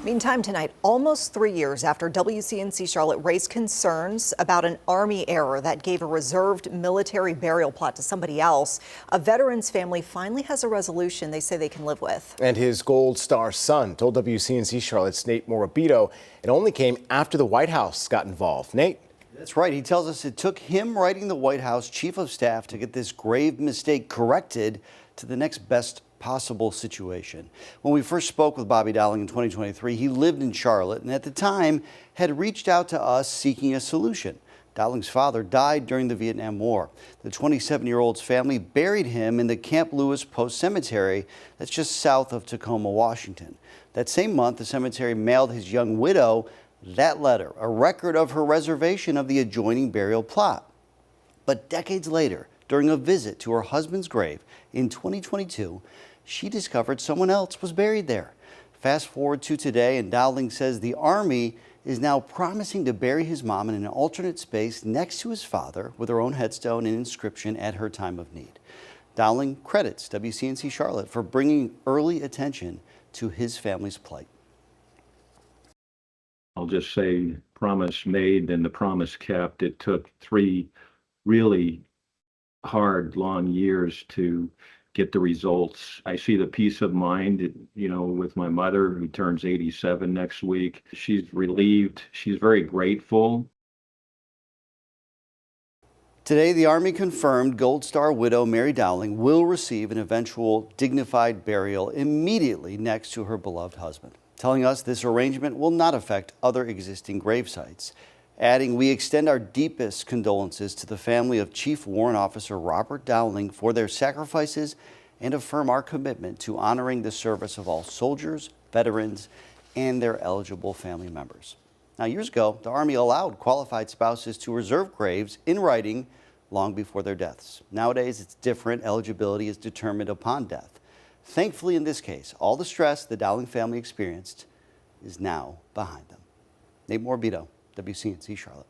Meantime, tonight, almost 3 years after WCNC Charlotte raised concerns about an Army error that gave a reserved military burial plot to somebody else, a veteran's family finally has a resolution they say they can live with. And his Gold Star son told WCNC Charlotte's Nate Morabito it only came after the White House got involved. Nate? That's right. He tells us it took him writing the White House Chief of Staff to get this grave mistake corrected to the next best possible situation. When we first spoke with Bobby Dowling in 2023, he lived in Charlotte and at the time had reached out to us seeking a solution. Dowling's father died during the Vietnam War. The 27-year-old's family buried him in the Camp Lewis Post Cemetery that's just south of Tacoma, Washington. That same month, the cemetery mailed his young widow that letter, a record of her reservation of the adjoining burial plot. But decades later, during a visit to her husband's grave in 2022, she discovered someone else was buried there. Fast forward to today, and Dowling says the Army is now promising to bury his mom in an alternate space next to his father with her own headstone and inscription at her time of need. Dowling credits WCNC Charlotte for bringing early attention to his family's plight. I'll just say promise made and the promise kept. It took 3 really hard, long years to get the results. I see the peace of mind, with my mother who turns 87 next week. She's relieved. She's very grateful. Today, the Army confirmed Gold Star widow Mary Dowling will receive an eventual dignified burial immediately next to her beloved husband, telling us this arrangement will not affect other existing grave sites. Adding, we extend our deepest condolences to the family of Chief Warrant Officer Robert Dowling for their sacrifices and affirm our commitment to honoring the service of all soldiers, veterans, and their eligible family members. Now, years ago, the Army allowed qualified spouses to reserve graves in writing long before their deaths. Nowadays, it's different. Eligibility is determined upon death. Thankfully, in this case, all the stress the Dowling family experienced is now behind them. Nate Morabito, WCNC Charlotte.